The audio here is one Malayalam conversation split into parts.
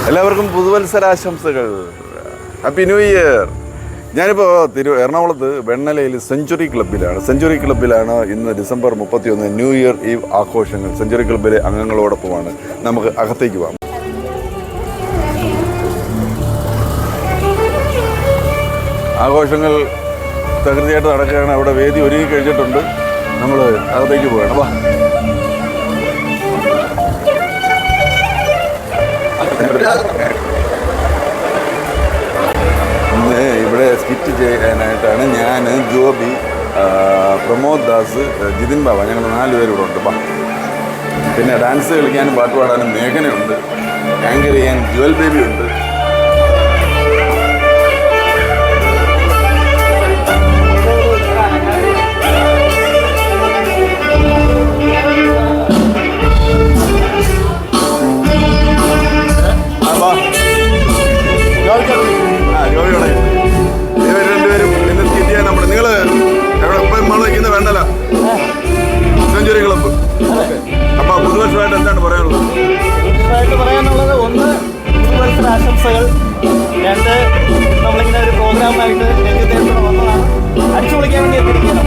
എല്ലാവർക്കും പുതുവത്സരാശംസകൾ. Happy new year. ഞാനിപ്പോൾ എറണാകുളത്ത് വെണ്ണലയിൽ സെഞ്ചുറി ക്ലബ്ബിലാണ് ഇന്ന് ഡിസംബർ 31 ന്യൂ ഇയർ ഈവ് ആഘോഷങ്ങൾ. സെഞ്ചുറി ക്ലബ്ബിലെ അംഗങ്ങളോടൊപ്പമാണ്. നമുക്ക് അകത്തേക്ക് പോകാം. ആഘോഷങ്ങൾ തകൃതിയായിട്ട് നടക്കുകയാണ്. അവിടെ വേദി ഒരുങ്ങി കഴിഞ്ഞിട്ടുണ്ട്. നമ്മൾ അകത്തേക്ക് പോകണം. വാ. ഇന്ന് ഇവിടെ സ്കിറ്റ് ചെയ്യാനായിട്ടാണ് ഞാൻ, ജോബി, പ്രമോദ് ദാസ്, ജിതിൻ ബാബ, ഞങ്ങൾ 4 പേരും ഇവിടെ ഉണ്ട്. പിന്നെ ഡാൻസ് കളിക്കാനും പാട്ട് പാടാനും മേഘനയുണ്ട്. ആങ്കർ ചെയ്യാൻ ജുവൽ ബേബി ഉണ്ട്. ഇവർ രണ്ടുപേരും ഇന്ന് സ്കിറ്റ് ചെയ്യാൻ നമ്മൾ. നിങ്ങൾ എവിടെ ഇപ്പം നിൽക്കുന്നത്? വേണ്ടല്ല, സെഞ്ചുറി ക്ലബ്ബ്. അപ്പൊ പുതുവർഷമായിട്ട് എന്താണ് പറയാനുള്ളത്? ഒന്ന്, പുതുവത്സരാശംസകൾ. 2, നമ്മളിങ്ങനെ ഒരു പ്രോഗ്രാമായിട്ട് രംഗത്തേക്കൂടെ വന്നതാണ്. അടിച്ചു പൊളിക്കാൻ വേണ്ടി എത്തിയിരിക്കണം.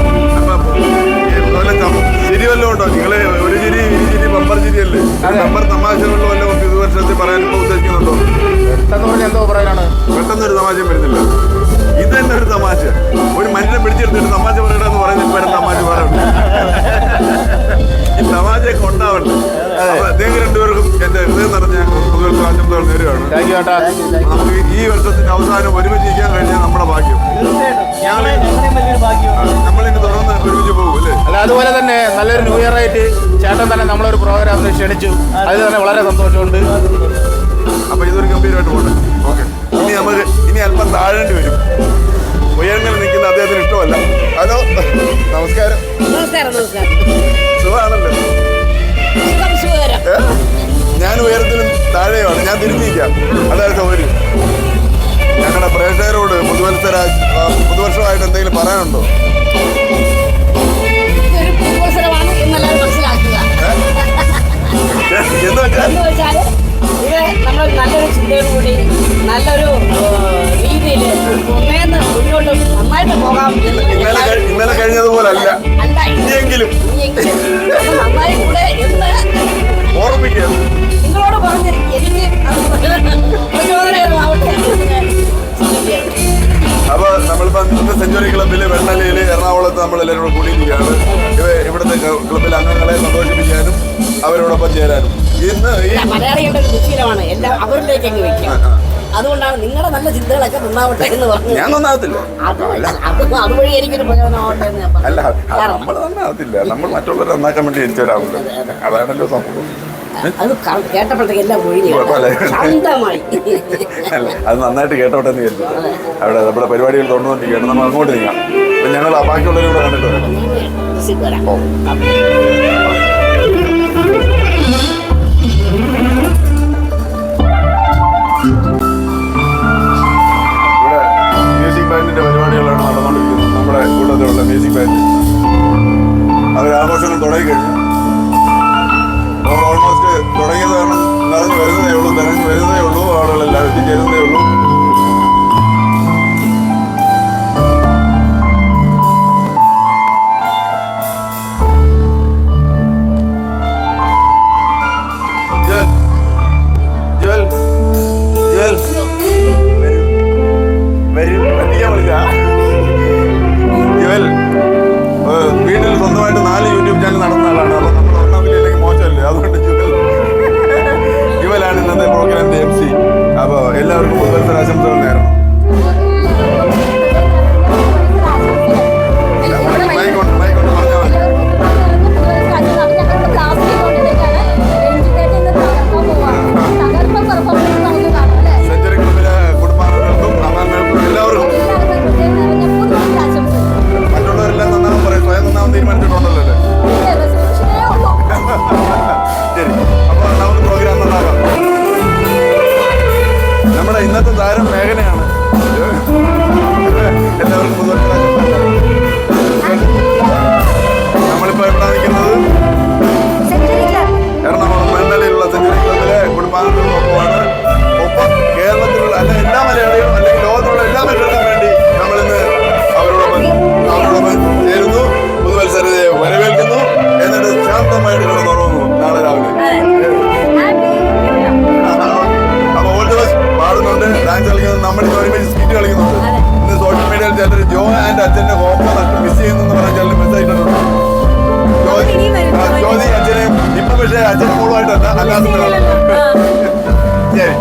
അപ്പം ചിരി വല്ലതും ഉണ്ടോ? നിങ്ങൾ ഒരു ചിരി, ചിരി ബമ്പർ ചിരിയല്ലേ? ബമ്പർ തമാശകളിൽ വല്ലതും പുതുവർഷത്തിൽ പറയാൻ ഉദ്ദേശിക്കുന്നുണ്ടോ? പെട്ടെന്ന് പറഞ്ഞാൽ എന്തോ പറയാനാണ്? പെട്ടെന്നൊരു തമാശയും വരുന്നില്ല. ഇത് തന്നെ ഒരു തമാശ. ഒരു മനുഷ്യനെ പിടിച്ചെടുത്തിട്ട് തമാശ പറയണമെന്ന് പറയുന്നത് ഇപ്പം തമാശ പറയണ്ട. ഈ തമാശയൊക്കെ ഉണ്ടാവണ്ടേ? അദ്ദേഹം രണ്ടുപേർക്കും എൻ്റെ ഹൃദയം നിറഞ്ഞ പുതുവത്സരാശംസകൾ നേരുകയാണ്. നമുക്ക് ഈ വർഷത്തിന്റെ അവസാനം ഒരുമിച്ച് ഇരിക്കാൻ കഴിഞ്ഞാൽ നമ്മുടെ ഭാഗ്യം. നമ്മളിനി തുടർന്ന് ഒരുമിച്ച് പോകും അല്ലേ? അല്ല, അതുപോലെ തന്നെ നല്ലൊരു ന്യൂ ഇയർ ആയിട്ട് ചേട്ടൻ തന്നെ നമ്മളൊരു പ്രോഗ്രാമിന് ക്ഷണിച്ചു. അതിൽ തന്നെ വളരെ സന്തോഷമുണ്ട്. അപ്പൊ ഇതൊരു ഗംഭീരമായിട്ട് പോകട്ടെ. ഓക്കെ, ഇനി അല്പം താഴേണ്ടി വരും. ഉയരങ്ങളിൽ നിൽക്കുന്ന അദ്ദേഹത്തിന് ഇഷ്ടമല്ല. ഹലോ, നമസ്കാരം. സുഖമാണല്ലോ? ഞാൻ ഉയരത്തിലും താഴെയാണ്. ഞാൻ തിരിഞ്ഞിരിക്കാം, അതായത് സൗകര്യം. ഞങ്ങളുടെ പ്രേക്ഷകരോട് പുതുവർഷമായിട്ട് എന്തെങ്കിലും പറയാനുണ്ടോ? എന്ന് വെച്ചാൽ നമ്മൾ നല്ലൊരു ചിന്തയോടുകൂടി നല്ലൊരു രീതിയിൽ മുന്നോട്ട് നന്നായിട്ട് പോകാം. ഇന്നലെ കഴിഞ്ഞതുപോലല്ല, ഇനിയെങ്കിലും നന്നായി കൂടെ എന്ന് ഓർമ്മിക്കുക. നിങ്ങളോട് പറഞ്ഞിരിക്കും. എനിക്ക് പ്രചോദനമാവട്ടെ. അപ്പൊ നമ്മളിപ്പോ ഇന്നത്തെ സെഞ്ചുറി ക്ലബ്ബില് വെണ്ണലയില് എറണാകുളത്ത് നമ്മളെല്ലാവരും കൂടെ കൂടിയിരിക്കുകയാണ്. ഇവിടുത്തെ ക്ലബ്ബിലെ അംഗങ്ങളെ സന്തോഷിപ്പിക്കാനും അവരോടൊപ്പം ചേരാനും. ഇന്ന് ഈ മലയാളികളുടെ ഒരു ദുശീലമാണ് എല്ലാം അവരിലേക്ക് അങ്ങ് വെക്കുക. അതുകൊണ്ടാണ് നിങ്ങളുടെ നല്ല ചിന്തകളൊക്കെ നന്നാവട്ടെ എന്ന് പറഞ്ഞു. ഞാൻ നന്നാവത്തില്ല. അതുവഴി എനിക്കൊരു പ്രചോദനമാവട്ടെ എന്ന് ഞാൻ പറഞ്ഞു. അല്ല, നമ്മൾ നന്നാവത്തില്ല. നമ്മൾ മറ്റുള്ളവരെ നന്നാക്കാൻ വേണ്ടി ജനിച്ചവരാവില്ല. അതാണല്ലോ സംഭവം. അത് കേട്ടപ്പോഴത്തേക്ക് എല്ലാം ശാന്തമായി. അല്ല, അത് നന്നായിട്ട് കേട്ടോട്ടെ എന്ന് വിചാരിച്ചു. അവിടെ നമ്മുടെ പരിപാടികൾ തുടർന്നുകൊണ്ടിരിക്കുകയാണ്. നമ്മൾ അങ്ങോട്ട് നീങ്ങാം. അപ്പൊ ഞങ്ങൾ ആ ബാക്കിയുള്ളവരും കൂടെ കണ്ടിട്ട് വരാം. ഇവിടെ മ്യൂസിക് ബാൻഡിന്റെ പരിപാടികളാണ് നടന്നുകൊണ്ടിരിക്കുന്നത്. നമ്മുടെ കൂട്ടത്തിലുള്ള മ്യൂസിക് ബാൻഡ് അവർ ആഘോഷങ്ങൾ തുടങ്ങി കഴിഞ്ഞു. ഓൾമോസ്റ്റ് തുടങ്ങിയത് കാരണം നിറഞ്ഞു വരുന്നതേ ഉള്ളൂ. ആളുകളെല്ലാം എത്തിച്ചേരുന്നതേ ഉള്ളൂ. വീട്ടിൽ സ്വന്തമായിട്ട് 4 യൂട്യൂബ് ചാനൽ നടന്ന ആളാണ്. അപ്പൊ നമ്മൾ ഒന്നാമില്ലെങ്കിൽ മോശമല്ലേ? അതുകൊണ്ട് ജുവലാണ് ഇന്നത്തെ പ്രോഗ്രാമിന്റെ MC. അപ്പൊ എല്ലാവർക്കും പുതുവത്സരാശംസകൾ നേരണം. മൈക്കൊണ്ട് പറഞ്ഞാൽ മതി. സെഞ്ചുറി ക്ലബ്ബിലെ കുടുംബാംഗങ്ങൾക്കും അംഗങ്ങൾക്കും എല്ലാവർക്കും മറ്റുള്ളവരെല്ലാം നന്നാവും പറയും. സ്വയം നന്നാവും തീരുമാനിച്ചിട്ടുണ്ടല്ലോ അല്ലേ? ശരി, അപ്പോൾ നമുക്ക് പ്രോഗ്രാം നന്നാക്കാം. നമ്മുടെ ഇന്നത്തെ താരം മേഘനയാണ്. എല്ലാവർക്കും പുതുവർഷാശംസകൾ. നമ്മളിപ്പോൾ എവിടെ നിൽക്കുന്നത്? എറണാകുളം വെണ്ണലയിലുള്ള സെഞ്ചുറി ക്ലബ്ബിലെ കുടുംബാംഗങ്ങൾക്കൊപ്പമാണ്. ഒപ്പം അല്ലാത്ത ശരി